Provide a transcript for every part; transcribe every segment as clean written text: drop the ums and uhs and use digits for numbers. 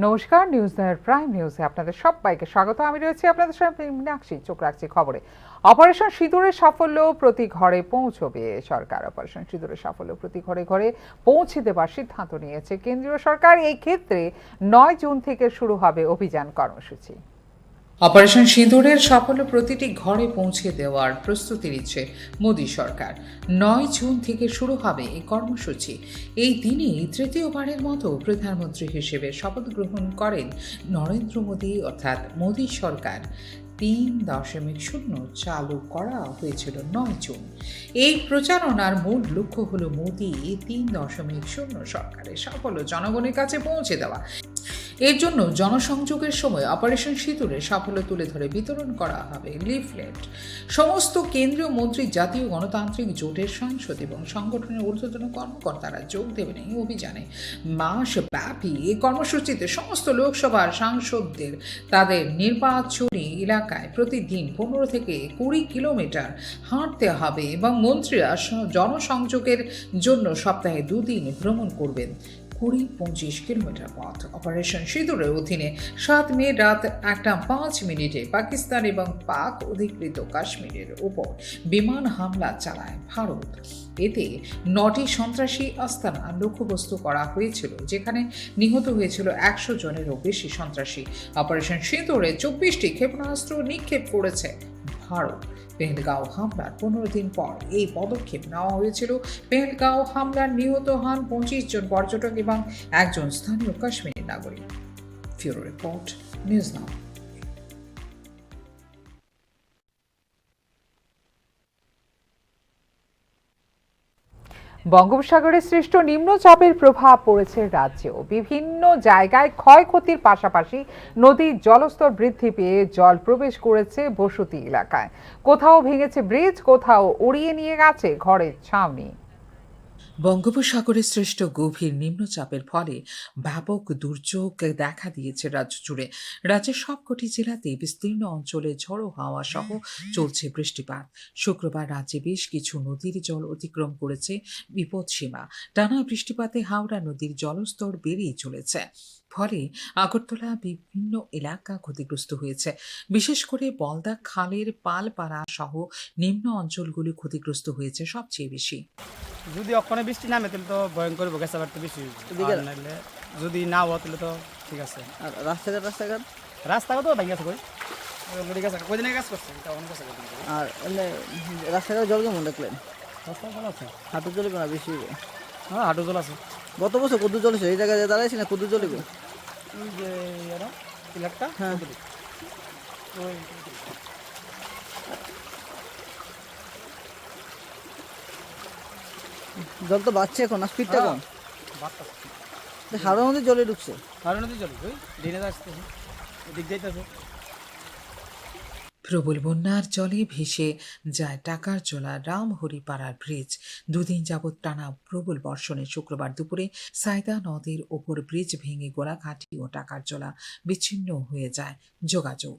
নমস্কার, নিউজের প্রাইম নিউজে আপনাদের সবাইকে স্বাগত। আমি রয়েছি আপনাদের সঙ্গে মীনাক্ষী। চোখ রাখছি খবরে। অপারেশন সিঁদুরের সাফল্য প্রতি ঘরে পৌঁছবে সরকার। অপারেশন সিঁদুরের সাফল্য প্রতি ঘরে ঘরে পৌঁছে দেওয়ার সিদ্ধান্ত নিয়েছে কেন্দ্রীয় সরকার। এই ক্ষেত্রে ৯ জুন থেকে শুরু হবে অভিযান কর্মসূচি। অপারেশন সিঁদুরের সাফল্য প্রতিটি ঘরে পৌঁছে দেওয়ার প্রস্তুতি নিচ্ছে মোদী সরকার। ৯ জুন থেকে শুরু হবে এই কর্মসূচি। এই দিনেই তৃতীয়বারের মতো প্রধানমন্ত্রী হিসেবে শপথ গ্রহণ করেন নরেন্দ্র মোদী, অর্থাৎ মোদী সরকার। ৩.০ চালু করা হয়েছিল ৯ জুন। এই প্রচারণার মূল লক্ষ্য হল মোদী ৩.০ সরকারের সাফল্য জনগণের কাছে পৌঁছে দেওয়া। এর জন্য জনসংযোগের সময় অপারেশন সিঁদুরের সাফল্য তুলে ধরে বিতরণ করা হবে লিফলেট। সমস্ত কেন্দ্রীয় মন্ত্রী, জাতীয় গণতান্ত্রিক জোটের সাংসদ এবং সংগঠনের ঊর্ধ্বতন কর্মকর্তারা যোগ দেবেন এই অভিযানে। মাসব্যাপী এই কর্মসূচিতে সমস্ত লোকসভার সাংসদদের তাদের নির্বাচনী এলাকায় প্রতিদিন ১৫ থেকে ২০ কিলোমিটার হাঁটতে হবে এবং মন্ত্রীরা জনসংযোগের জন্য সপ্তাহে ২ দিন ভ্রমণ করবেন ২০-২৫ কিলোমিটার পথ। অপারেশন সিঁদুরের অধীনে ৭ মে রাত ১টা ৫ মিনিটে পাকিস্তান এবং পাক অধিকৃত কাশ্মীরের উপর বিমান হামলা চালায় ভারত। এতে ৯টি সন্ত্রাসী আস্তানা লক্ষ্যবস্তু করা হয়েছিল, যেখানে নিহত হয়েছিল ১০০ জনেরও বেশি সন্ত্রাসী। অপারেশন সিঁদুরে ২৪টি ক্ষেপণাস্ত্র নিক্ষেপ করেছে ভারত। পেহেলগাঁও হামলার ১৫ দিন পর এই পদক্ষেপ নেওয়া হয়েছিল। পেহেলগাঁও হামলার নিহত হন ২৫ জন পর্যটক এবং একজন স্থানীয় কাশ্মীরি নাগরিক। ফিউরো রিপোর্ট, নিউজ নাও। বঙ্গোপসাগরে সৃষ্ট নিম্নচাপের প্রভাব পড়েছে রাজ্যেও। বিভিন্ন জায়গায় ক্ষয়ক্ষতির পাশাপাশি নদীর জলস্তর বৃদ্ধি পেয়ে জল প্রবেশ করেছে বসতি এলাকায়। কোথাও ভেঙেছে ব্রিজ, কোথাও উড়িয়ে নিয়ে গেছে ঘরের ছাউনি। বঙ্গোপসাগরে সৃষ্ট গভীর নিম্নচাপের ফলে ব্যাপক দুর্যোগ দেখা দিয়েছে রাজ্য জুড়ে। রাজ্যের সবকটি জেলাতে বিস্তীর্ণ অঞ্চলে ঝড়ো হাওয়া সহ চলছে বৃষ্টিপাত। শুক্রবার রাজ্যে বেশ কিছু নদীর জল অতিক্রম করেছে বিপদসীমা। টানা বৃষ্টিপাতে হাওড়া নদীর জলস্তর বেড়েই চলেছে, ফলে আগরতলা বিভিন্ন এলাকা ক্ষতিগ্রস্ত হয়েছে। বিশেষ করে বলদা খালের পালপাড়া সহ নিম্ন অঞ্চলগুলি ক্ষতিগ্রস্ত হয়েছে সবচেয়ে বেশি। যদি অক্ষণে বৃষ্টি নামে তাহলে তো ভয়ঙ্কর গেছে, আবার তো বেশি নাহলে যদি না হওয়া তাহলে তো ঠিক আছে। আর রাস্তাঘাট রাস্তাঘাটও ভেঙে গেছে, কদিন কাজ করছে, এটা অনেক আছে। আর এমনি রাস্তাঘাট জল কেমন দেখলেন? রাস্তা ভালো আছে, হাঁটু চলবে না বেশি? হ্যাঁ হাঁটু জল আছে। গত বছর কদ্দুর জল এই জায়গায় দাঁড়াইছি না, কদ্দুর চলবে? ওই যে সিলেটটা, হ্যাঁ ওই জল তো বাড়ছে এখন, আর স্পিডটা কম। বাড়তেছে, হাওড়া নদীর জলে ঢুকছে। হাওড়া নদী জল ওই দিনে আসতেছে, এদিক যাইতেছে। প্রবল বন্যার জলে ভেসে যায় টাকারজোলা রামহরিপাড়ার ব্রিজ। ২ দিন যাবৎ টানা প্রবল বর্ষণে শুক্রবার দুপুরে সায়দা নদীর ওপর ব্রিজ ভেঙে গোলাঘাটি ও টাকারজোলা বিচ্ছিন্ন হয়ে যায় যোগাযোগ।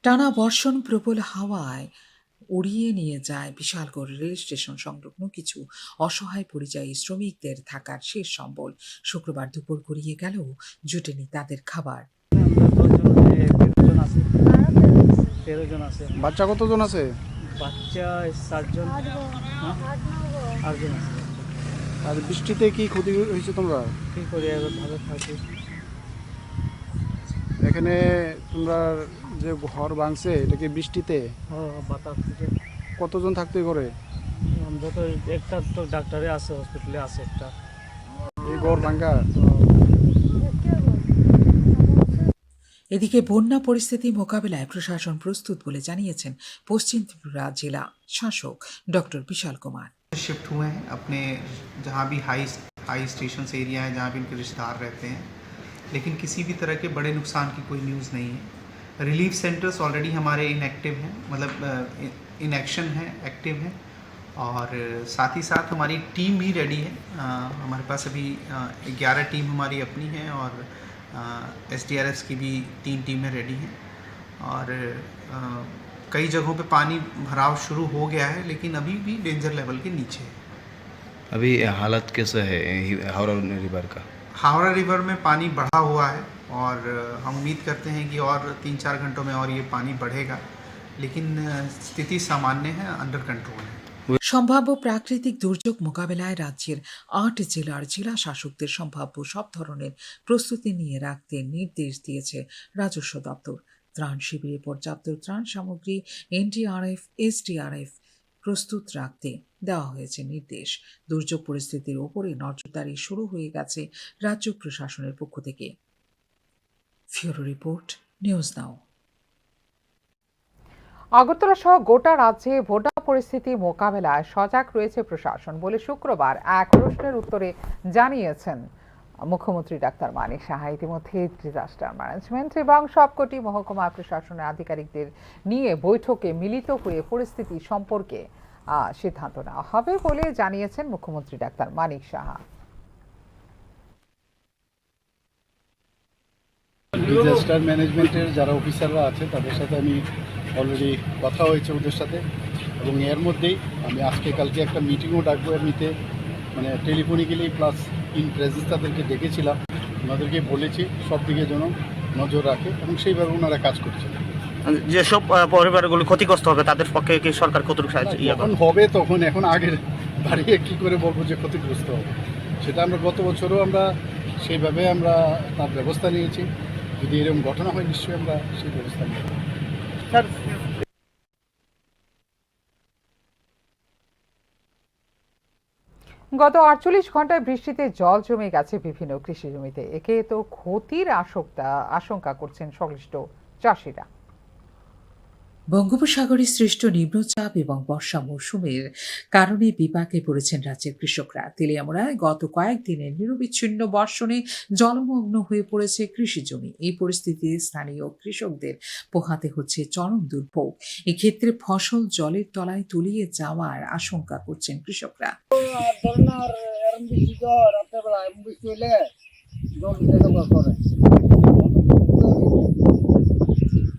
টানা বর্ষণ, প্রবল হাওয়ায় উড়িয়ে নিয়ে যায় বিশালগড় রেল স্টেশন সংলগ্ন কিছু অসহায় পরিযায়ী শ্রমিকদের থাকার শেষ সম্বল। শুক্রবার দুপুর গড়িয়ে গেলেও জুটেনি তাদের খাবার। 13 জন আছে। বাচ্চা কতজন আছে? বাচ্চা 7 জন, 8 জন আছে। আর বৃষ্টিতে কি ক্ষতি হয়েছে তোমরা? কি করি এবার, ভালো থাকি। এখানে তোমরা যে ঘর ভাঙছে এটা কি বৃষ্টিতে? বাতাস থেকে। কতজন থাকতে করে? আমরা তো একটা তো ডাক্তারে আছে, হসপিটালে আছে একটা। এই ঘর ভাঙা। এদিকে বন্যা পরিস্থিতি মোকাবিলায় প্রশাসন প্রস্তুত বলে জানিয়েছেন পশ্চিম ত্রিপুরা জেলা শাসক ডক্টর বিশাল কুমার। शिफ्ट हुए हैं अपने जहाँ भी हाई स्टेशन एरिया है, जहाँ भी उनके रिश्तेदार रहते हैं, लेकिन किसी भी तरह के बड़े नुकसान की कोई न्यूज़ नहीं है। रिलीफ सेंटर्स ऑलरेडी हमारे इनएक्टिव हैं, मतलब इन एक्शन हैं, एक्टिव हैं, और साथ ही साथ हमारी टीम भी रेडी है। हमारे पास अभी 11 टीम हमारी अपनी है और SDRFs की भी 3 टीमें रेडी हैं। और कई जगहों पे पानी भराव शुरू हो गया है, लेकिन अभी भी डेंजर लेवल के नीचे है। अभी हालत कैसा है हावड़ा रिवर का? हावड़ा रिवर में पानी बढ़ा हुआ है और हम उम्मीद करते हैं कि और 3-4 घंटों में और ये पानी बढ़ेगा, लेकिन स्थिति सामान्य है, अंडर कंट्रोल है। সম্ভাব্য প্রাকৃতিক দুর্যোগ মোকাবেলায় রাজ্যের ৮ জেলার জেলা শাসকদের সম্ভাব্য সব ধরনের প্রস্তুতি নিয়ে রাখতে নির্দেশ দিয়েছে রাজস্ব দপ্তর। ত্রাণ শিবিরে পর্যাপ্ত ত্রাণ সামগ্রী এনডিআরএফ এসডিআরএফ প্রস্তুত রাখতে দেওয়া হয়েছে নির্দেশ। দুর্যোগ পরিস্থিতির ওপরে নজরদারি শুরু হয়ে গেছে রাজ্য প্রশাসনের পক্ষ থেকে। ফিউরো রিপোর্ট, নিউজ নাও। আগরতলা সহ গোটা রাজ্যে বন্যা পরিস্থিতি মোকাবেলায় সজাগ রয়েছে প্রশাসন বলে শুক্রবার এক প্রশ্নের উত্তরে জানিয়েছেন মুখ্যমন্ত্রী ডাক্তার মানিক সাহা। ইতিমধ্যে ডিজাস্টার ম্যানেজমেন্ট এবং সবকটি মহকুমা প্রশাসনের আধিকারিকদের নিয়ে বৈঠকে মিলিত হয়ে পরিস্থিতি সম্পর্কে সিদ্ধান্ত নেওয়া হবে বলে জানিয়েছেন মুখ্যমন্ত্রী ডাক্তার মানিক সাহা। ডিজাস্টার ম্যানেজমেন্টের যারা অফিসাররা আছে তাদের সাথে আমি অলরেডি কথা হয়েছে ওদের সাথে, এবং এর মধ্যেই আমি আজকে কালকে একটা মিটিংও ডাকবো। এমনিতে মানে টেলিফোনিক্যালি প্লাস ইন প্রেজেন্স তাদেরকে ডেকেছিলাম, ওনাদেরকে বলেছি সব দিকে যেন নজর রাখে এবং সেইভাবে ওনারা কাজ করছে। যেসব পরিবারগুলো ক্ষতিগ্রস্ত হবে তাদের পক্ষে কি সরকার কতটুকু সাহায্য যখন হবে তখন, এখন আগের বাড়িয়ে কী করে বলবো যে ক্ষতিগ্রস্ত হবে, সেটা আমরা গত বছরও আমরা সেইভাবে আমরা তার ব্যবস্থা নিয়েছি। যদি এরকম ঘটনা হয় নিশ্চয়ই আমরা সেই ব্যবস্থা নেব। গত 48 ঘন্টায় বৃষ্টিতে জল জমে গেছে বিভিন্ন কৃষি জমিতে। একে তো ক্ষতির আশঙ্কা করছেন সংশ্লিষ্ট চাষিরা। বঙ্গোপসাগরে সৃষ্ট নিম্নচাপ এবং বর্ষা মৌসুমের কারণে বিপাকে পড়েছেন রাজ্যের কৃষকরা। তেলিয়ামুড়ায় গত কয়েকদিনের নিরবিচ্ছিন্ন বর্ষণে জলমগ্ন হয়ে পড়েছে কৃষি জমি। এই পরিস্থিতিতে স্থানীয় কৃষকদের পোহাতে হচ্ছে চরম দুর্ভোগ। এক্ষেত্রে ফসল জলের তলায় তলিয়ে যাওয়ার আশঙ্কা করছেন কৃষকরা।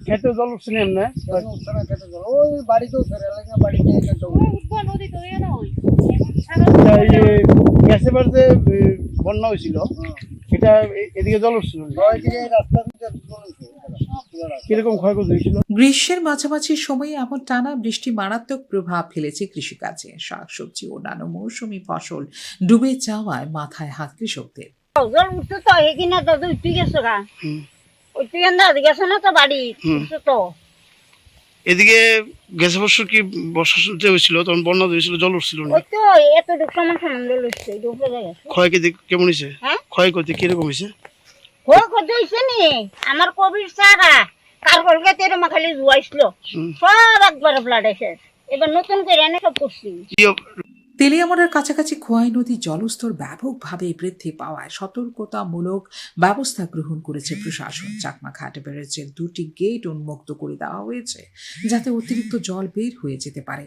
খেতে জল উঠছে না ওই বাড়িতেও গ্যাসে বাড়িতে বন্যা হয়েছিল, এটা এদিকে জল উঠছিল, কিরকম ক্ষয়ক্ষতি হয়েছিল। গ্রীষ্মের মাঝামাঝি সময়ে এমন টানা বৃষ্টি মারাত্মক প্রভাব ফেলেছে কৃষিকাজে। শাকসবজি ও অন্যান্য মৌসুমী ফসল ডুবে যাওয়ায় মাথায় হাত কৃষকদের। জল উঠতে তো এখানে তো উঠে গেছে গা, গেছে না তো বাড়ি তো এদিকে গেছে বছর কি বর্ষা হয়েছিল তখন বন্যা হয়েছিল, জল উঠছিল না? ওই তো এতটুকু সমান সমান জল উঠছে, ক্ষয়ক্ষতি কেমন হয়েছে? ক্ষয়ক্ষতি কিরকম হয়েছে? ক্ষয়ক্ষতি হয়েছে নি আমার কবির সারা কারগলকে তেরো খালি জুয়াইছিল, সব একবার ফ্লাড এসে এবার নতুন করে এনে সব করছি। তেলিয়ামুড়ার কাছাকাছি খোয়াই নদীর জলস্তর ব্যাপকভাবে বৃদ্ধি পাওয়ায় সতর্কতামূলক ব্যবস্থা গ্রহণ করেছে প্রশাসন। চাকমাঘাট ব্যারেজের 2টি গেট উন্মুক্ত করে দেওয়া হয়েছে যাতে অতিরিক্ত জল বের হয়ে যেতে পারে।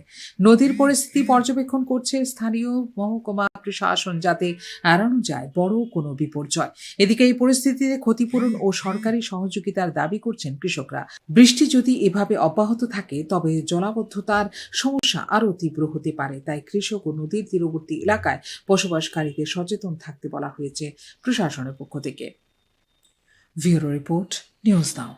নদীর পরিস্থিতি পর্যবেক্ষণ করছে স্থানীয় মহকুমা প্রশাসন যাতে এড়ানো যায় বড় কোনো বিপর্যয়। এদিকে এই পরিস্থিতিতে ক্ষতিপূরণ ও সরকারি সহযোগিতার দাবি করছেন কৃষকরা। বৃষ্টি যদি এভাবে অব্যাহত থাকে তবে জলাবদ্ধতার সমস্যা আরও তীব্র হতে পারে। তাই কৃষক ও নদীর তীরবর্তী এলাকায় বসবাসকারীদের সচেতন থাকতে বলা হয়েছে প্রশাসনের পক্ষ থেকে। ব্যুরো রিপোর্ট, নিউজ নাও।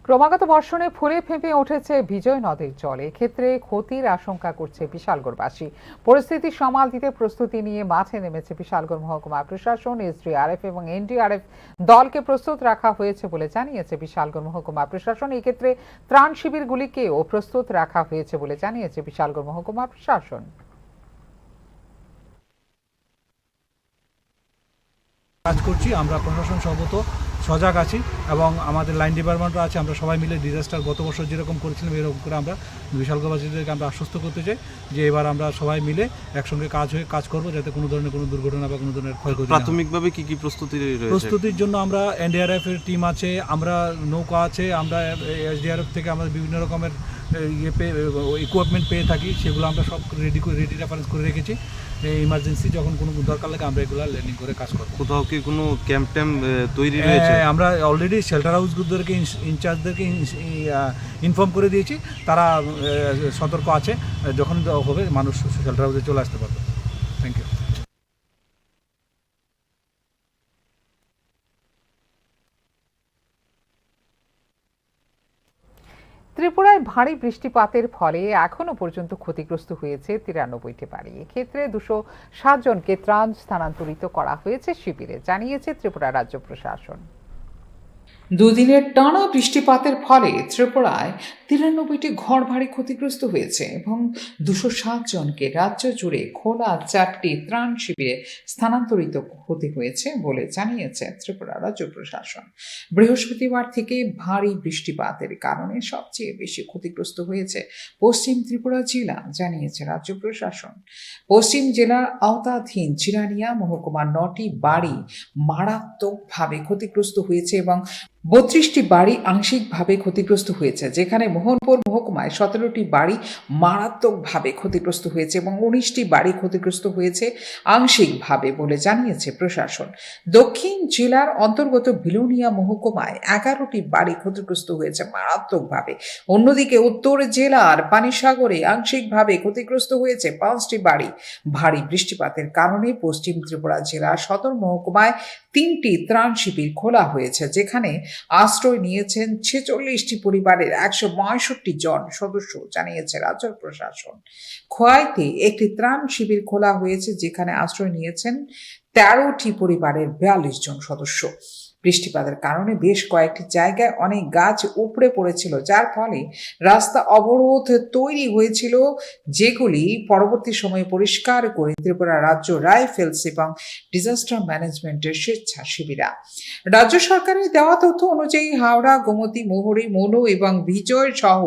ক্রমাগত বর্ষণে ফুলে ফেঁপে উঠেছে বিজয় নদীর জল। এক্ষেত্রে ক্ষতির আশঙ্কা করছে বিশালগড়বাসী। পরিস্থিতি সামাল দিতে প্রস্তুতি নিয়ে মাঠে নেমেছে বিশালগড় মহকুমা প্রশাসন। এসডিআরএফ এবং এনডিআরএফ দলকে প্রস্তুত রাখা হয়েছে বলে জানিয়েছে বিশালগড় মহকুমা প্রশাসন। এক্ষেত্রে ত্রাণ শিবিরগুলিকেও প্রস্তুত রাখা হয়েছে বলে জানিয়েছে বিশালগড় মহকুমা প্রশাসন। কাজ করছি আমরা, প্রশাসন সর্বত সজাগ আছি এবং আমাদের লাইন ডিপার্টমেন্টও আছে। আমরা সবাই মিলে ডিজাস্টার গত বছর যেরকম করেছিলাম এরকম করে আমরা বিশালগড়বাসীদেরকে আমরা আশ্বস্ত করতে চাই যে এবার আমরা সবাই মিলে একসঙ্গে কাজ করব যাতে কোনো ধরনের কোনো দুর্ঘটনা বা কোনো ধরনের ক্ষয়ক্ষতি। প্রাথমিকভাবে কি কি প্রস্তুতি রয়েছে? প্রস্তুতির জন্য আমরা এনডিআরএফ এর টিম আছে, আমরা নৌকা আছে, আমরা এসডিআরএফ থেকে আমরা বিভিন্ন রকমের ইকুইপমেন্ট পেয়ে থাকি, সেগুলো আমরা সব রেডি রেফারেন্স করে রেখেছি। ইমার্জেন্সি যখন কোনো দরকার লাগে আমরা এগুলো ল্যান্ডিং করে কাজ করবো। কোথাও কি কোনো ক্যাম্প ট্যাম্প তৈরি রয়েছে? আমরা অলরেডি শেল্টার হাউসগুলোদেরকে ইনচার্জদেরকে ইনফর্ম করে দিয়েছি, তারা সতর্ক আছে, যখন হবে মানুষ শেল্টার হাউসে চলে আসতে পারবে। Thank you. ত্রিপুরায় ভারী বৃষ্টিপাতের ফলে এখনো পর্যন্ত ক্ষতিগ্রস্ত হয়েছে 93টি বাড়ি। এক্ষেত্রে 207 জনকে ত্রাণ স্থানান্তরিত করা হয়েছে শিবিরে, জানিয়েছে ত্রিপুরা রাজ্য প্রশাসন। দুদিনের টানা বৃষ্টিপাতের ফলে ত্রিপুরায় 93টি ঘর ভারী ক্ষতিগ্রস্ত হয়েছে এবং 207 জনকে রাজ্য জুড়ে খোলা 4টি ত্রাণ শিবিরে স্থানান্তরিত হতে হয়েছে বলে জানিয়েছে ত্রিপুরা রাজ্য প্রশাসন। বৃহস্পতিবার থেকে ভারী বৃষ্টিপাতের কারণে সবচেয়ে বেশি ক্ষতিগ্রস্ত হয়েছে পশ্চিম ত্রিপুরা জেলা, জানিয়েছে রাজ্য প্রশাসন। পশ্চিম জেলার আওতাধীন চিরানিয়া মহকুমার 9টি বাড়ি মারাত্মকভাবে ক্ষতিগ্রস্ত হয়েছে এবং 32টি বাড়ি আংশিকভাবে ক্ষতিগ্রস্ত হয়েছে, যেখানে মোহনপুর মহকুমায় 17টি বাড়ি মারাত্মকভাবে ক্ষতিগ্রস্ত হয়েছে এবং 19টি বাড়ি ক্ষতিগ্রস্ত হয়েছে আংশিকভাবে বলে জানিয়েছে প্রশাসন। দক্ষিণ জেলার অন্তর্গত বিলোনিয়া মহকুমায় 11টি বাড়ি ক্ষতিগ্রস্ত হয়েছে মারাত্মকভাবে। অন্যদিকে উত্তর জেলার পানিসাগরে আংশিকভাবে ক্ষতিগ্রস্ত হয়েছে 5টি বাড়ি। ভারী বৃষ্টিপাতের কারণে পশ্চিম ত্রিপুরা জেলার সদর মহকুমায় 3টি ত্রাণ শিবির খোলা হয়েছে, যেখানে আশ্রয় নিয়েছেন 46টি পরিবারের 162 জন সদস্য, জানিয়েছে রাজ্য প্রশাসন। খোয়াইতে একটি ত্রাণ শিবির খোলা হয়েছে, যেখানে আশ্রয় নিয়েছেন 13টি পরিবারের 42 জন সদস্য। বৃষ্টিপাতের কারণে বেশ কয়েকটি জায়গায় অনেক গাছ উপড়ে পড়েছিল, যার ফলে রাস্তা অবরোধ তৈরি হয়েছিল, যেগুলি পরবর্তী সময়ে পরিষ্কার করে ত্রিপুরা রাজ্য রাইফেলস এবং ডিজাস্টার ম্যানেজমেন্টের স্বেচ্ছাসেবীরা। রাজ্য সরকারের দেওয়া তথ্য অনুযায়ী হাওড়া, গোমতী, মুহুরী, মনু এবং বিজয় সহ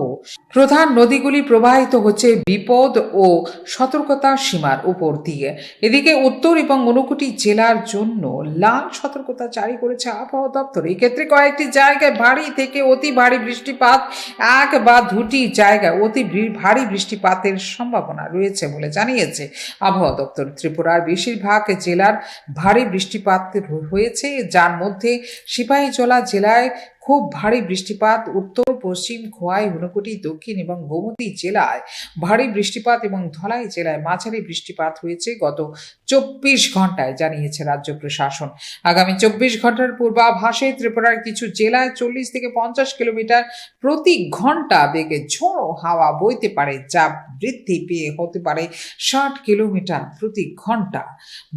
প্রধান নদীগুলি প্রবাহিত হচ্ছে বিপদ ও সতর্কতা সীমার উপর দিয়ে। এদিকে উত্তর এবং ঊনকোটি জেলার জন্য লাল সতর্কতা জারি করেছে আবহাওয়া দপ্তর। এক্ষেত্রে কয়েকটি জায়গায় ভারী থেকে অতি ভারী বৃষ্টিপাত, এক বা দুটি জায়গায় অতি ভারী বৃষ্টিপাতের সম্ভাবনা রয়েছে বলে জানিয়েছে আবহাওয়া দপ্তর। ত্রিপুরার বেশিরভাগ জেলার ভারী বৃষ্টিপাত হয়েছে, যার মধ্যে সিপাহীজলা জেলায় খুব ভারী বৃষ্টিপাত, উত্তর পশ্চিম খোয়াই, ঊনকোটি, দক্ষিণ এবং গোমতী জেলায় ভারী বৃষ্টিপাত এবং ধলাই জেলায় মাঝারি বৃষ্টিপাত হয়েছে গত 24 ঘন্টায়, জানিয়েছে রাজ্য প্রশাসন। আগামী 24 ঘন্টার পূর্বাভাসে ত্রিপুরার কিছু জেলায় 40 থেকে 50 কিলোমিটার প্রতি ঘন্টা বেগে ঝোড়ো হাওয়া বইতে পারে, যা বৃদ্ধি পেয়ে হতে পারে 60 কিলোমিটার প্রতি ঘন্টা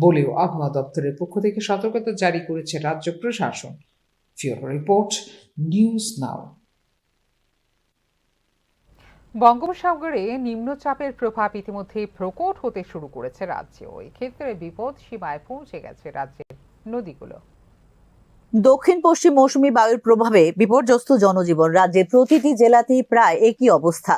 বলেও আবহাওয়া দপ্তরের পক্ষ থেকে সতর্কতা জারি করেছে রাজ্য প্রশাসন। রিপোর্ট নিউজ নাও। বঙ্গোপসাগরে নিম্নচাপের প্রভাব ইতিমধ্যে প্রকট হতে শুরু করেছে রাজ্যেও। এক্ষেত্রে বিপদ সীমায় পৌঁছে গেছে রাজ্যের নদীগুলো। দক্ষিণ পশ্চিম মৌসুমী বায়ুর প্রভাবে বিপর্যস্ত জনজীবন। রাজ্যের প্রতিটি জেলাতেই প্রায় একই অবস্থা,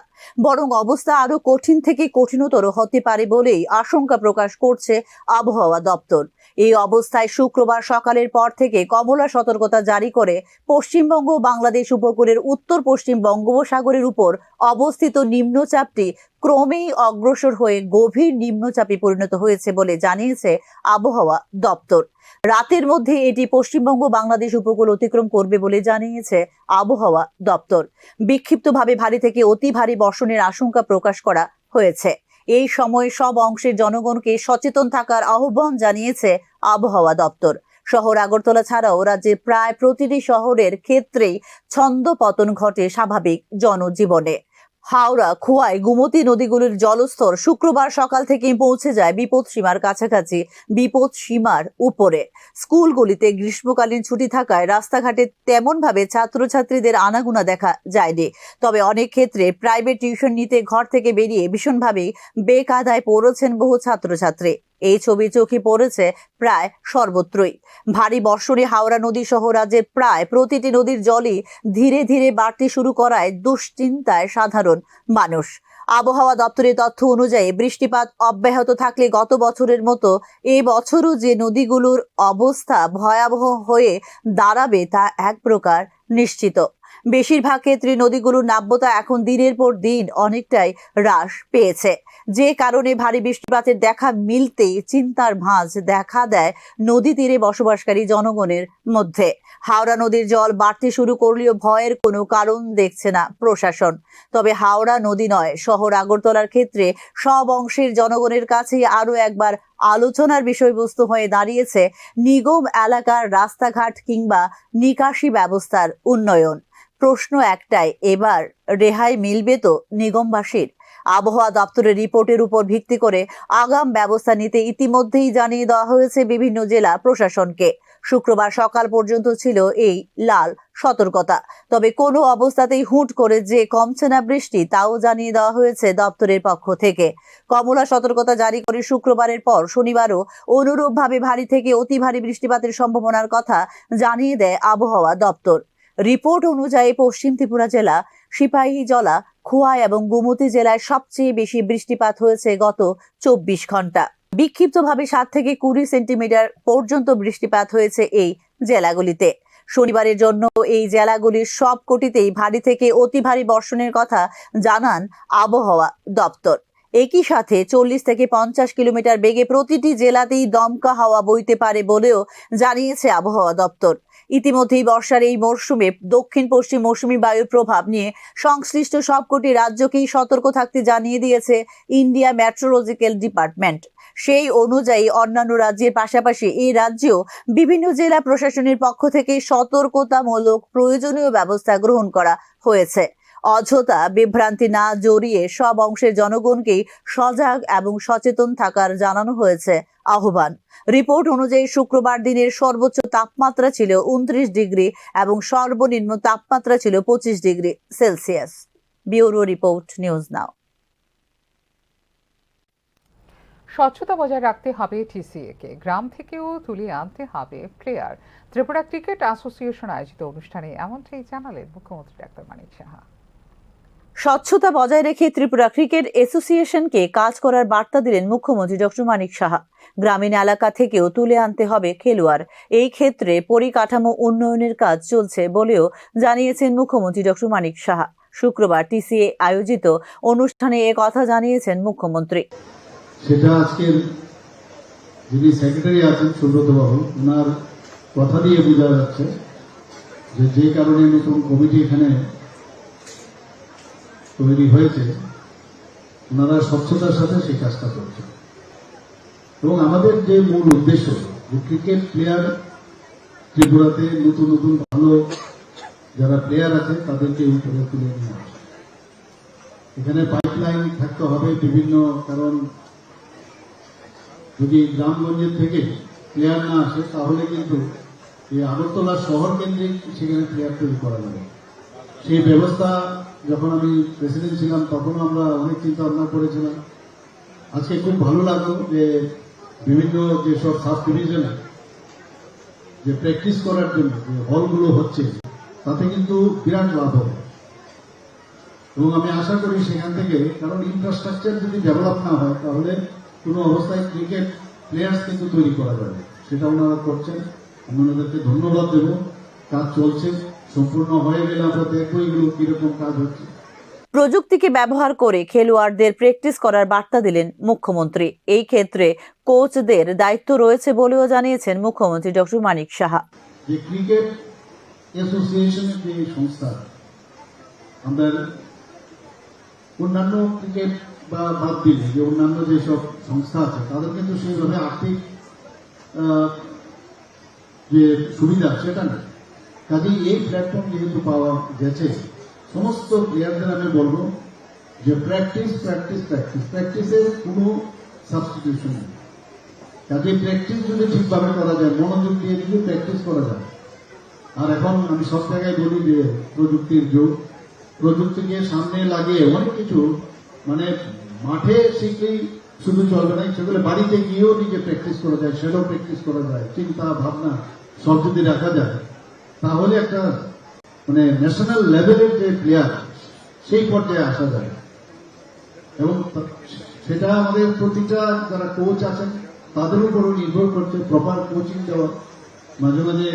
বরং অবস্থা আরো কঠিন থেকে কঠিনতর হতে পারে বলেই আশঙ্কা প্রকাশ করছে আবহাওয়া দপ্তর। এই অবস্থায় শুক্রবার সকালের পর থেকে কমলা সতর্কতা জারি করে পশ্চিমবঙ্গ বাংলাদেশ উপকূলের উত্তর পশ্চিম বঙ্গোপসাগরের উপর অবস্থিত নিম্নচাপটি ক্রমেই অগ্রসর হয়ে গভীর নিম্নচাপে পরিণত হয়েছে বলে জানিয়েছে আবহাওয়া দপ্তর। রাতের মধ্যে এটি পশ্চিমবঙ্গ বাংলাদেশ উপকূল অতিক্রম করবে বলে জানিয়েছে আবহাওয়া দপ্তর। বিক্ষিপ্তভাবে ভারী থেকে অতি ভারী বর্ষণের আশঙ্কা প্রকাশ করা হয়েছে। এই সময় সব অংশের জনগণকে সচেতন থাকার আহ্বান জানিয়েছে আবহাওয়া দপ্তর। শহর আগরতলা ছাড়াও রাজ্যের প্রায় প্রতিটি শহরের ক্ষেত্রেই ছন্দপতন ঘটে স্বাভাবিক জনজীবনে। হাওড়া, খোয়াই, গোমতী নদীগুলির জলস্তর শুক্রবার সকাল থেকেই পৌঁছে যায় বিপদ সীমার কাছাকাছি, বিপদ সীমার উপরে। স্কুলগুলিতে গ্রীষ্মকালীন ছুটি থাকায় রাস্তাঘাটে তেমন ভাবে ছাত্রছাত্রীদের আনাগোনা দেখা যায়নি। তবে অনেক ক্ষেত্রে প্রাইভেট টিউশন নিতে ঘর থেকে বেরিয়ে ভীষণভাবে বেকায়দায় পড়েছেন বহু ছাত্রছাত্রী। এই ছবি চোখে পড়েছে প্রায় সর্বত্রই। ভারী বর্ষণে হাওড়া নদী সহ রাজ্যের প্রায় প্রতিটি নদীর জলই ধীরে ধীরে বাড়তে শুরু করায় দুশ্চিন্তায় সাধারণ মানুষ। আবহাওয়া দপ্তরের তথ্য অনুযায়ী বৃষ্টিপাত অব্যাহত থাকলে গত বছরের মতো এই বছরও যে নদীগুলোর অবস্থা ভয়াবহ হয়ে দাঁড়াবে তা এক প্রকার নিশ্চিত। বেশিরভাগ ক্ষেত্রে নদীগুলোর নাব্যতা এখন দিনের পর দিন অনেকটাই হ্রাস পেয়েছে, যে কারণে ভারী বৃষ্টিপাতের দেখা মিলতেই চিন্তার ভাঁজ দেখা দেয় নদী তীরে বসবাসকারী জনগণের মধ্যে। হাওড়া নদীর জল বাড়তে শুরু করলেও ভয়ের কোনো কারণ দেখছে না প্রশাসন। তবে হাওড়া নদী নয়, শহর আগরতলার ক্ষেত্রে সব অংশের জনগণের কাছে আরো একবার আলোচনার বিষয়বস্তু হয়ে দাঁড়িয়েছে নিগম এলাকার রাস্তাঘাট কিংবা নিকাশি ব্যবস্থার উন্নয়ন। প্রশ্ন একটাই, এবার রেহাই মিলবে তো নিগমবাসীর? আবহাওয়া দপ্তরের রিপোর্টের উপর ভিত্তি করে আগাম ব্যবস্থা নিতে ইতিমধ্যেই জানিয়ে দেওয়া হয়েছে বিভিন্ন জেলা প্রশাসনকে। শুক্রবার সকাল পর্যন্ত ছিল এই লাল সতর্কতা। তবে কোনো অবস্থাতেই হুট করে যে কমছে না বৃষ্টি, তাও জানিয়ে দেওয়া হয়েছে দপ্তরের পক্ষ থেকে। কমলা সতর্কতা জারি করে শুক্রবারের পর শনিবারও অনুরূপভাবে ভারী থেকে অতি ভারী বৃষ্টিপাতের সম্ভাবনার কথা জানিয়ে দেয় আবহাওয়া দপ্তর। রিপোর্ট অনুযায়ী পশ্চিম ত্রিপুরা জেলা, সিপাহীজলা, খোয়াই এবং গোমতী জেলায় সবচেয়ে বেশি বৃষ্টিপাত হয়েছে গত 24 ঘন্টা। বিক্ষিপ্তভাবে 7 থেকে 20 সেন্টিমিটার পর্যন্ত বৃষ্টিপাত হয়েছে এই জেলাগুলিতে। শনিবারের জন্য এই জেলাগুলির সবকটিতেই ভারী থেকে অতি ভারী বর্ষণের কথা জানান আবহাওয়া দপ্তর। একই সাথে 40 থেকে 50 কিলোমিটার বেগে প্রতিটি জেলাতেই দমকা হাওয়া বইতে পারে বলেও জানিয়েছে আবহাওয়া দপ্তর। ইতিমধ্যেই বর্ষার এই মরশুমে দক্ষিণ পশ্চিম মৌসুমী বায়ুর প্রভাব নিয়ে সংশ্লিষ্ট সবকটি রাজ্যকেই সতর্ক থাকতে জানিয়ে দিয়েছে ইন্ডিয়া মেট্রোলজিক্যাল ডিপার্টমেন্ট। সেই অনুযায়ী অন্যান্য রাজ্যের পাশাপাশি এই রাজ্যেও বিভিন্ন জেলা প্রশাসনের পক্ষ থেকে সতর্কতামূলক প্রয়োজনীয় ব্যবস্থা গ্রহণ করা হয়েছে। অযথা বিভ্রান্তি না জড়িয়ে সব অংশের জনগণকেই সজাগ এবং সচেতন থাকার জানানো হয়েছে আহ্বান। রিপোর্ট অনুযায়ী শুক্রবার দিনের সর্বোচ্চ তাপমাত্রা ছিল 29 ডিগ্রি এবং সর্বনিম্ন তাপমাত্রা ছিল 25 degree Celsius. Bureau report, news নাও। স্বচ্ছতা বজায় রাখতে হবে টিসিএ-কে, গ্রাম থেকেও তুলে আনতে হবে প্লেয়ার। ত্রিপুরা ক্রিকেট অ্যাসোসিয়েশন আয়োজিত অনুষ্ঠানে এমনটাই জানালেন মুখ্যমন্ত্রী ডাক্তার মানিক সাহা। স্বচ্ছতা বজায় রেখে ত্রিপুরা ক্রিকেট অ্যাসোসিয়েশনকে কাজ করার বার্তা দিলেন মুখ্যমন্ত্রী ডক্টর মানিক সাহা। গ্রামীণ এলাকা থেকেও তুলে আনতে হবে খেলোয়াড়, এই ক্ষেত্রে পরিকাঠামো উন্নয়নের কাজ চলছে বলেও জানিয়েছেন মুখ্যমন্ত্রী ডক্টর মানিক সাহা। শুক্রবার টিসিএ আয়োজিত অনুষ্ঠানে এ কথা জানিয়েছেন মুখ্যমন্ত্রী। সেটা আজকের যিনি সেক্রেটারি আছেন সুব্রত বাবু, ওনার কথা দিয়ে বোঝা যাচ্ছে যে কারণে নতুন কমিটি এখানে তৈরি হয়েছে, ওনারা স্বচ্ছতার সাথে সেই কাজটা করছেন। এবং আমাদের যে মূল উদ্দেশ্য, যে ক্রিকেট প্লেয়ার ত্রিপুরাতে নতুন নতুন ভালো যারা প্লেয়ার আছে তাদেরকে উপরে তুলে নিয়ে আসে। এখানে পাইপলাইন থাকতে হবে বিভিন্ন, কারণ যদি গ্রামগঞ্জের থেকে প্লেয়ার না আসে তাহলে কিন্তু এই আগরতলা শহর কেন্দ্রিক সেখানে প্লেয়ার তৈরি করা যাবে। সেই ব্যবস্থা যখন আমি প্রেসিডেন্ট ছিলাম তখনও আমরা অনেক চিন্তা ভাবনা করেছিলাম। আজকে খুব ভালো লাগলো যে বিভিন্ন যেসব সাব ডিভিশনে যে প্র্যাকটিস করার জন্য যে হলগুলো হচ্ছে তাতে কিন্তু বিরাট লাভ হবে। এবং আমি আশা করি সেখান থেকে, কারণ ইনফ্রাস্ট্রাকচার যদি ডেভেলপ না হয় তাহলে কোনো অবস্থায় ক্রিকেট প্লেয়ার্স কিন্তু তৈরি করা যাবে, সেটা ওনারা করছেন। আমি ওনাদেরকে ধন্যবাদ দেব। কাজ চলছে, সম্পূর্ণ হয়ে গেলে আমরা দেখবো এগুলো কিরকম কাজ হচ্ছে। প্রযুক্তিকে ব্যবহার করে খেলোয়াড়দের প্র্যাকটিস করার বার্তা দিলেন মুখ্যমন্ত্রী। এই ক্ষেত্রে কোচদের দায়িত্ব রয়েছে বলেও জানিয়েছেন মুখ্যমন্ত্রী ডক্টর মানিক সাহা। যে ক্রিকেট অ্যাসোসিয়েশনের যে সংস্থা, আমরা অন্যান্য ক্রিকেট বা বাদ দিলে যে অন্যান্য যেসব সংস্থা আছে তাদের কিন্তু সেইভাবে আর্থিক যে সুবিধা সেটা নেই। কাজেই এই প্ল্যাটফর্ম যেহেতু পাওয়া গেছে, সমস্ত প্লেয়ারদের আমি বলবো যে প্র্যাকটিস প্র্যাকটিস প্র্যাকটিস, প্র্যাকটিসের কোনো সাবস্টিটিউশন নেই। কাজেই প্র্যাকটিস যদি ঠিকভাবে করা যায়, মনোযোগ দিয়ে যদি প্র্যাকটিস করা যায়। আর এখন আমি সব জায়গায় বলি যে প্রযুক্তির যুগ, প্রযুক্তিকে সামনে লাগিয়ে অনেক কিছু মানে মাঠে শিখলেই শুধু চলবে না, সেগুলো বাড়িতে গিয়েও নিজে প্র্যাকটিস করা যায়, সেটাও প্র্যাকটিস করা যায়। চিন্তা ভাবনা সব যদি রাখা যায় তাহলে একটা মানে ন্যাশনাল লেভেলের যে প্লেয়ার সেই পর্যায়ে আসা যায়। এবং সেটা আমাদের প্রতিটা যারা কোচ আছেন তাদের উপরও নির্ভর করছে, প্রপার কোচিং দেওয়া। মাঝে মাঝে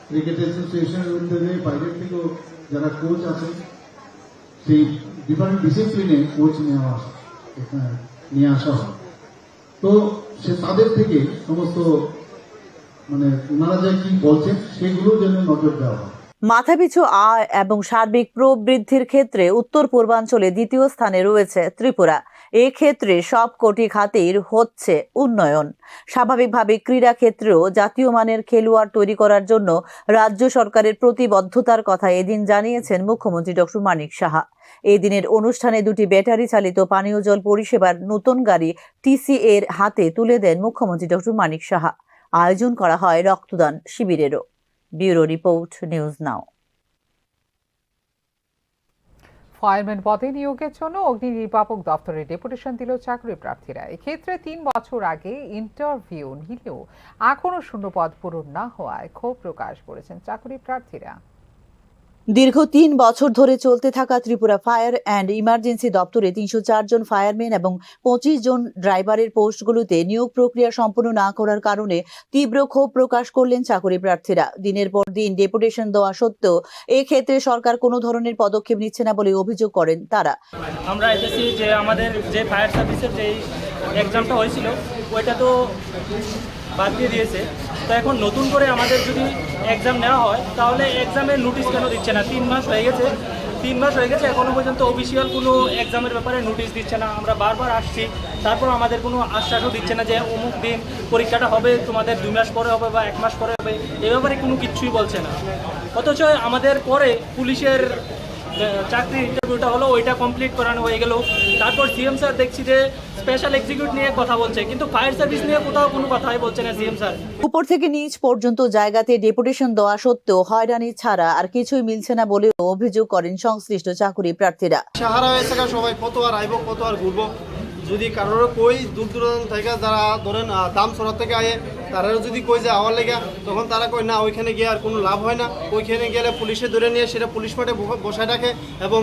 ক্রিকেট অ্যাসোসিয়েশনের উদ্যোগে বাইরের থেকেও যারা কোচ আছে সেই ডিফারেন্ট ডিসিপ্লিনে কোচ নিয়ে আসা হয়। তো সে তাদের থেকে সমস্ত মানে ওনারা যে কি বলছেন সেগুলো যেন নজর দেওয়া হয়। মাথাপিছু আয় এবং সার্বিক প্রবৃদ্ধির ক্ষেত্রে উত্তর পূর্বাঞ্চলে দ্বিতীয় স্থানে রয়েছে ত্রিপুরা। এক্ষেত্রে সবকটি খাতের হচ্ছে উন্নয়ন। স্বাভাবিকভাবে ক্রীড়া ক্ষেত্রেও জাতীয় মানের খেলোয়াড় তৈরি করার জন্য রাজ্য সরকারের প্রতিবদ্ধতার কথা এদিন জানিয়েছেন মুখ্যমন্ত্রী ডক্টর মানিক সাহা। এই দিনের অনুষ্ঠানে দুটি ব্যাটারি চালিত পানীয় জল পরিষেবার নতুন গাড়ি টিসিএ এর হাতে তুলে দেন মুখ্যমন্ত্রী ডক্টর মানিক সাহা। আয়োজন করা হয় রক্তদান শিবিরেরও। Bureau report, news now. Fireman পদে নিয়োগের জন্য অগ্নি নির্বাপক দপ্তরে ডেপুটেশন দিল চাকরি প্রার্থীরা। এক্ষেত্রে 3 বছর আগে ইন্টারভিউ নিলেও এখনো শূন্য পদ পূরণ না হওয়ায় ক্ষোভ প্রকাশ করেছেন চাকরি প্রার্থীরা। দীর্ঘ 3 বছর ধরে চলতে থাকা ত্রিপুরা ফায়ার অ্যান্ড ইমার্জেন্সি দপ্তরে 304 জন ফায়ারম্যান এবং 25 জন ড্রাইভারের পোস্টগুলোতে নিয়োগ প্রক্রিয়া সম্পন্ন না করার কারণে তীব্র ক্ষোভ প্রকাশ করলেন চাকরি প্রার্থীরা। দিনের পর দিন ডেপুটেশন দেওয়া সত্ত্বেও এক্ষেত্রে সরকার কোনো ধরনের পদক্ষেপ নিচ্ছে না বলে অভিযোগ করেন তারা। আমরা এসেছি যে আমাদের যে ফায়ার সার্ভিসের যে এক্সামটা হয়েছিল ওইটা তো বাদ দিয়ে দিয়েছে, তো এখন নতুন করে আমাদের যদি এক্সাম নেওয়া হয় তাহলে এক্সামের নোটিশ কেন দিচ্ছে না? 3 মাস হয়ে গেছে এখনো পর্যন্ত অফিসিয়াল কোনো এক্সামের ব্যাপারে নোটিশ দিচ্ছে না। আমরা বারবার আসছি, তারপর আমাদের কোনো আশ্বাসও দিচ্ছে না যে অমুক দিন পরীক্ষাটা হবে, তোমাদের 2 মাস পরে হবে বা 1 মাস পরে হবে, এ ব্যাপারে কোনো কিচ্ছুই বলছে না। অথচ আমাদের পরে পুলিশের চাকরির ইন্টারভিউটা হলো, ওইটা কমপ্লিট করানো হয়ে গেল। তারপর সিএম স্যার দেখছি যে স্পেশাল এক্সিকিউটিভ নিয়ে কথা বলছে, কিন্তু ফায়ার সার্ভিস নিয়ে কোথাও কোনো কথাই বলছে না সিএম স্যার। উপর থেকে নিচ পর্যন্ত জায়গাতে ডেপুটেশন দেওয়া সত্ত্বেও হয়রানি ছাড়া আর কিছুই মিলছে না বলে অভিযোগ করেন সংশ্লিষ্ট চাকরি প্রার্থীরা। সাহারা হয়েছে সবাই, কত আর আইব, কত আর ঘুরবো। যদি কারোর কই দূর দূরান্ত থেকে যারা ধরেন দাম সরার থেকে আয়ে তারাও যদি কই যে আওয়ার লেগে, তখন তারা কই না ওইখানে গিয়ে আর কোনো লাভ হয় না। ওইখানে গেলে পুলিশে ধরে নিয়ে সেটা পুলিশ মাঠে বসায় রাখে এবং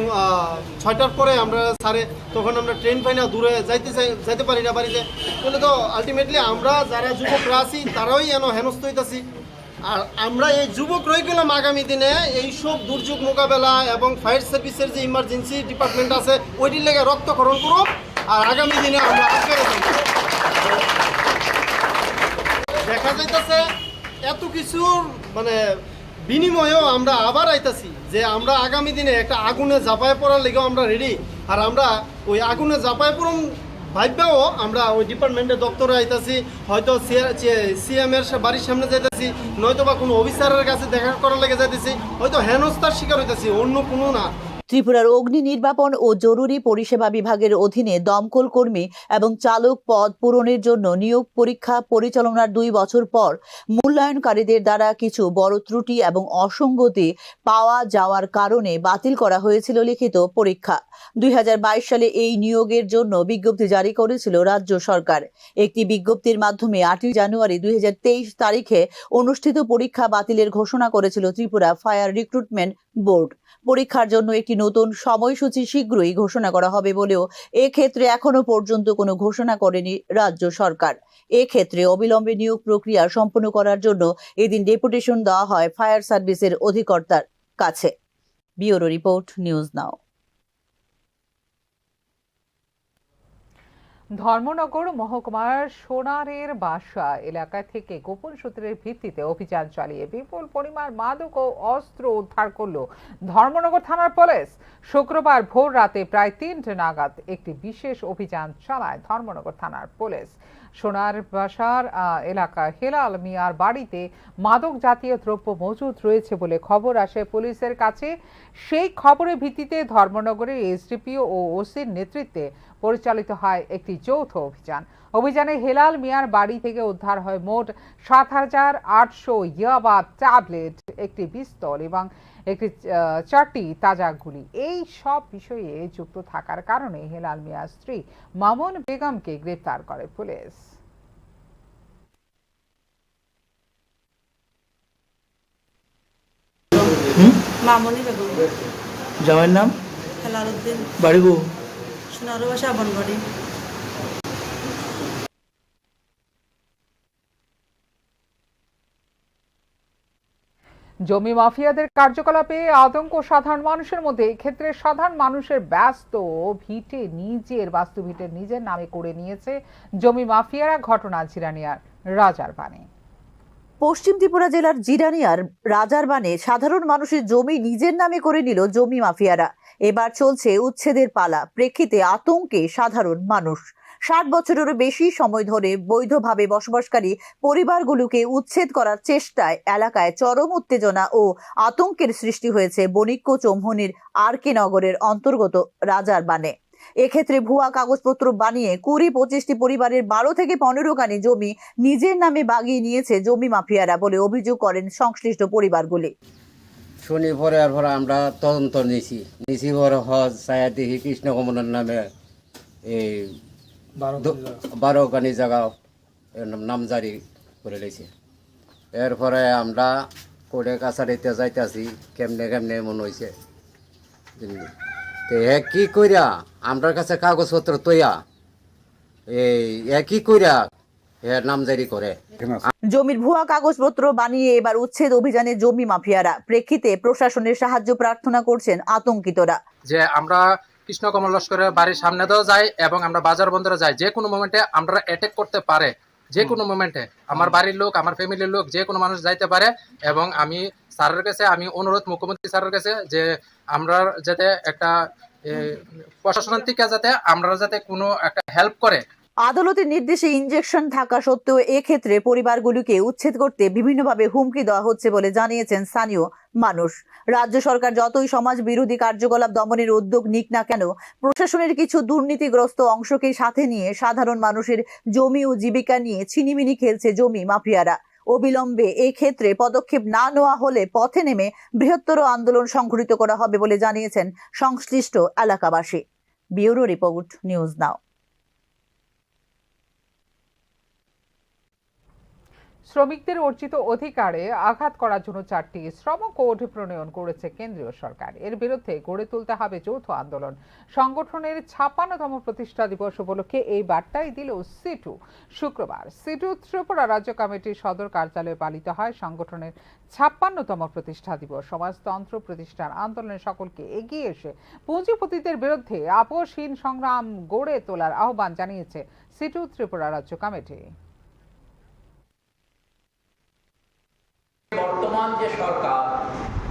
6টার পরে আমরা সারে তখন আমরা ট্রেন পাই না, দূরে যাইতে পারি না বাড়িতে। তাহলে তো আলটিমেটলি আমরা যারা যুবকরা আছি তারাই হেনস্থ হইতেছি। আর আমরা এই যুবক রয়ে গেলাম আগামী দিনে এইসব দুর্যোগ মোকাবেলা এবং ফায়ার সার্ভিসের যে ইমার্জেন্সি ডিপার্টমেন্ট আছে ওইটির লেগে রক্তক্ষরণ করব। আর আগামী দিনে আমরা দেখা যাইতেছে এত কিছুর বিনিময়েও আমরা আবার আইতাছি যে আমরা আগামী দিনে একটা আগুনে ঝাঁপায় পড়ার লেগেও আমরা রেডি। আর আমরা ওই আগুনে ঝাঁপায় পড়ুন ভাইবাও আমরা ওই ডিপার্টমেন্টের দপ্তরে আইতাছি, হয়তো সিএম এর বাড়ির সামনে যাইতেছি, নয়তো বা কোনো অফিসারের কাছে দেখা করার লেগে যাইতেছি, হয়তো হেনস্থার শিকার হইতেছি, অন্য কোনো না। ত্রিপুরার অগ্নি নির্বাপন ও জরুরি পরিষেবা বিভাগের অধীনে দমকল কর্মী এবং চালক পদ পূরণের জন্য নিয়োগ পরীক্ষা পরিচালনার 2 বছর পর মূল্যায়নকারীদের দ্বারা কিছু বড় ত্রুটি এবং অসঙ্গতি পাওয়া যাওয়ার কারণে বাতিল করা হয়েছিল লিখিত পরীক্ষা। 2022 সালে এই নিয়োগের জন্য বিজ্ঞপ্তি জারি করেছিল রাজ্য সরকার। একটি বিজ্ঞপ্তির মাধ্যমে 8 জানুয়ারি 2023 তারিখে অনুষ্ঠিত পরীক্ষা বাতিলের ঘোষণা করেছিল ত্রিপুরা ফায়ার রিক্রুটমেন্ট বোর্ড। পরীক্ষার জন্য একটি নতুন সময়সূচি শীঘ্রই ঘোষণা করা হবে বলেও এক্ষেত্রে এখনো পর্যন্ত কোনো ঘোষণা করেনি রাজ্য সরকার। এক্ষেত্রে অবিলম্বে নিয়োগ প্রক্রিয়া সম্পন্ন করার জন্য এদিন ডেপুটেশন দেওয়া হয় ফায়ার সার্ভিসের অধিকর্তার কাছে। ব্যুরো রিপোর্ট, নিউজ নাও। ধর্মনগর মহকুমার সোনারের বাসা এলাকা থেকে গোপন সূত্রের ভিত্তিতে অভিযান চালিয়ে বিপুল পরিমাণ মাদক ও অস্ত্র উদ্ধার করল ধর্মনগর থানার পুলিশ। শুক্রবার ভোর রাতে প্রায় 3টে নাগাদ একটি বিশেষ অভিযান চালায় ধর্মনগর থানার পুলিশ। সোনার বাসার এলাকা হেলাল মিয়ার বাড়িতে মাদক জাতীয় দ্রব্য মজুদ রয়েছে বলে খবর আসে পুলিশের কাছে। সেই খবরের ভিত্তিতে ধর্মনগরের এসডিপিও ও ওসির নেতৃত্বে পরিচালিত হয় একটি যৌথ অভিযান। অভিযানে হেলাল মিয়ার বাড়ি থেকে উদ্ধার হয় মোট 7,800 ইয়াবা ট্যাবলেট, একটি পিস্তল এবং একটি 4টি তাজা গুলি। এই সব বিষয়ে যুক্ত থাকার কারণে হেলাল মিয়ার স্ত্রী মামুন বেগমকে গ্রেফতার করে পুলিশ। মামুনি বেগম। জামাইয়ের নাম? হেলাল উদ্দিন। বাড়ি গো? সোনার বাসা বনবাড়ি। জমি মাফিয়াদের কার্যকলাপে আতঙ্ক সাধারণ মানুষের মধ্যে। এক্ষেত্রে সাধারণ মানুষের বাস্তু ভিটে নিজের নামে করে নিয়েছে জমি মাফিয়ারা। ঘটনা জিরানিয়ার রাজারবানে। পশ্চিম ত্রিপুরা জেলার জিরানিয়ার রাজারবানে সাধারণ মানুষের জমি নিজের নামে করে নিল জমি মাফিয়ারা। এবার চলছে উচ্ছেদের পালা। প্রেক্ষিতে আতঙ্কে সাধারণ মানুষ। 60 বছরেরও বেশি সময় ধরে বৈধভাবে বসবাসকারী পরিবারগুলোকে উচ্ছেদ করার চেষ্টায় এলাকায় চরম উত্তেজনা ও আতঙ্কের সৃষ্টি হয়েছে বণিক্য চৌমুহনীর আর.কে. নগরের অন্তর্গত রাজারবানে। এক্ষেত্রে ভুয়া কাগজপত্র বানিয়ে 20-25টি পরিবারের 12 থেকে 15 খানি জমি নিজের নামে বাগিয়ে নিয়েছে জমি মাফিয়ারা বলে অভিযোগ করেন সংশ্লিষ্ট পরিবারগুলি। শুনি পরে আমরা তদন্ত নিছি পরে হজ সায়াদিহি কৃষ্ণ কমলের নামে এই 12 খানি জায়গা নামজারি করে লেছে। এরপরে আমরা কোর্টে কাছারিতে যাইতেছি কেমনে কেমনে এমন হয়েছে। হে কি কইরা আমার কাছে কাগজপত্র তৈয়া কি কইরা হে নামজারি করে। জমির ভুয়া কাগজপত্র বানিয়ে এবার উচ্ছেদ অভিযানে জমি মাফিয়ারা। প্রেক্ষিতে প্রশাসনের সাহায্য প্রার্থনা করছেন আতঙ্কিতরা। যে আমরা কৃষ্ণ কমল লস্করের বাড়ির সামনে দিয়েও যাই এবং আমরা বাজার বন্দরে যাই, যে কোনো মোমেন্টে আমরা অ্যাটাক করতে পারে, যে কোনো মোমেন্টে আমার বাড়ির লোক আমার ফ্যামিলির লোক যে কোনো মানুষ যাইতে পারে। এবং আমি স্যারের কাছে আমি অনুরোধ মুখ্যমন্ত্রী স্যারের কাছে যে আমরা যাতে একটা প্রশাসনের থেকে যাতে আমরা যাতে কোনো একটা হেল্প করে। আদালতের নির্দেশে ইনজেকশন থাকা সত্ত্বেও এক্ষেত্রে পরিবারগুলোকে উচ্ছেদ করতে বিভিন্নভাবে হুমকি দেওয়া হচ্ছে বলে জানিয়েছেন স্থানীয় মানুষ। রাজ্য সরকার যতই সমাজ বিরোধী কার্যকলাপ দমনের উদ্যোগ নিক না কেন, প্রশাসনের কিছু দুর্নীতিগ্রস্ত অংশকে সাথে নিয়ে সাধারণ মানুষের জমি ও জীবিকা নিয়ে ছিনিমিনি খেলছে জমি মাফিয়ারা। অবিলম্বে এই ক্ষেত্রে পদক্ষেপ না নেওয়া হলে পথে নেমে বৃহত্তর আন্দোলন সংঘটিত করা হবে বলে জানিয়েছেন সংশ্লিষ্ট এলাকাবাসী। ব্যুরো রিপোর্ট, নিউজ নাও। শ্রমিকদের অর্জিত অধিকারে আঘাত করার জন্য 4টি শ্রম কোড প্রণয়ন করেছে কেন্দ্রীয় সরকার। এর বিরুদ্ধে গড়ে তুলতে হবে যৌথ আন্দোলন। সংগঠনের 56তম প্রতিষ্ঠা দিবস উপলক্ষে এই বার্তাই দিল সিটু। শুক্রবার সিটু ত্রিপুরা রাজ্য কমিটির সদর কার্যালয়ে পালিত হয় সংগঠনের 56তম প্রতিষ্ঠা দিবস। সমাজতন্ত্র প্রতিষ্ঠার আন্দোলনে সকলকে এগিয়ে এসে পুঁজিপতিদের বিরুদ্ধে আপোষহীন সংগ্রাম গড়ে তোলার আহ্বান জানিয়েছে সিটু ত্রিপুরা রাজ্য কমিটি। বর্তমান যে সরকার,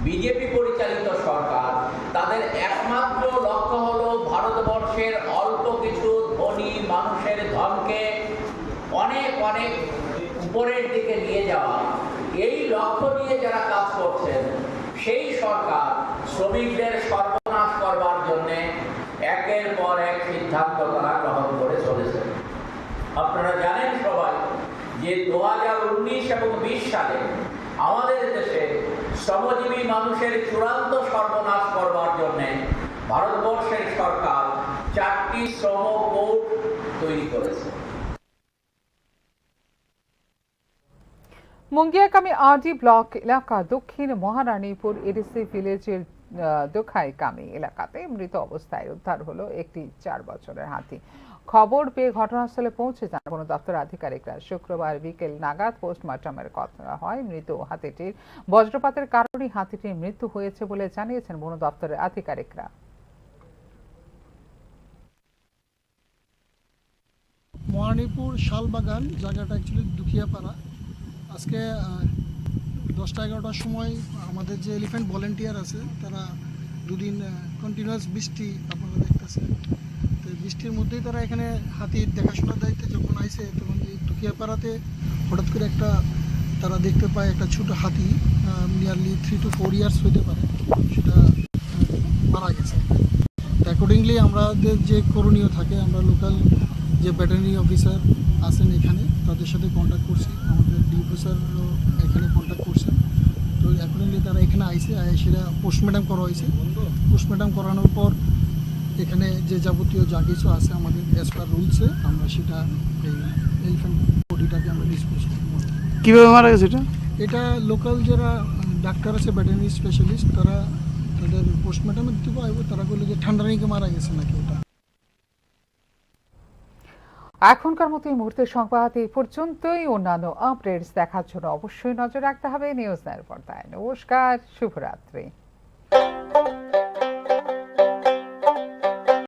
বিজেপি পরিচালিত সরকার, তাদের একমাত্র লক্ষ্য হলো ভারতবর্ষের অল্প কিছু ধনী মানুষের ধনকে অনেক অনেক উপরের দিকে নিয়ে যাওয়া। এই লক্ষ্য নিয়ে যারা কাজ করছেন, সেই সরকার শ্রমিকদের সর্বনাশ করবার জন্যে একের পর এক সিদ্ধান্ত তারা গ্রহণ করে চলেছে। আপনারা জানেন সবাই যে 2019 এবং 20 সালে আমাদের দেশে শ্রমজীবী মানুষের চূড়ান্ত সর্বনাশ করবার জন্যে ভারতবর্ষের সরকার 4টি শ্রম কোড তৈরি করেছে। মুঙ্গিয়াকামী আরডি ব্লক এলাকা দক্ষিণ মহারানীপুর এডিসি ভিলেজের দোখাইকামী এলাকাতে মৃত অবস্থায় উদ্ধার হলো একটি 4 বছরের হাতি। খবর পেয়ে ঘটনাস্থলে পৌঁছে যান বন দপ্তর আধিকারিকরা। শুক্রবার বিকেল নাগাদ পোস্টমর্টমের কথা হয়। মৃত হাতিটির বজ্রপাতের কারণে হাতিটির মৃত্যু হয়েছে বলে জানিয়েছেন বন দপ্তরের আধিকারিকরা। মহারানীপুর শালবাগান জায়গাটা অ্যাকচুয়ালি দুখিয়াপাড়া। আজকে 10টা-11টার সময় আমাদের যে এলিফ্যান্ট ভলেন্টিয়ার আছে তারা দুদিন কন্টিনিউয়াস বৃষ্টি আপনারা দেখতেছেন, তো বৃষ্টির মধ্যেই তারা এখানে হাতির দেখাশোনার দায়িত্বে যখন আইছে তখন এই দুখিয়াপাড়াতে হঠাৎ করে তারা দেখতে পায় একটা ছোটো হাতি, নিয়ারলি 3 to 4 ইয়ার্স হতে পারে, সেটা মারা গেছে। অ্যাকর্ডিংলি আমাদের যে করণীয় থাকে, আমরা লোকাল যে ভেটেরিনারি অফিসার আছেন এখানে তাদের সাথে কন্ট্যাক্ট করছি, আমাদের ডিপো স্যারও এখানে কন্ট্যাক্ট করছেন। তো অ্যাকর্ডিংলি তারা এখানে আইসে সেটা পোস্টমর্টম করা হয়েছে। পোস্টমর্টম করানোর পর এখানে যে যাবতীয় যা কিছু আছে আমাদের অ্যাজ পার রুলসে আমরা সেটা এই এলিফ্যান্ট বডিটাকে আমরা ডিসপোজ করব। কীভাবে মারা গেছে এটা লোকাল যারা ডাক্তার আছে ভেটেরিনারি স্পেশালিস্ট তারা তাদের পোস্টমর্টমের দিকে আইব, তারা বললো যে ঠান্ডা নাকি মারা গেছে নাকি। এটা এখনকার মতো এই মুহূর্তের সংবাদ এই পর্যন্তই। অন্যান্য আপডেটস দেখার জন্য অবশ্যই নজর রাখতে হবে নিউজ নাইর পর্দায়। নমস্কার, শুভরাত্রি।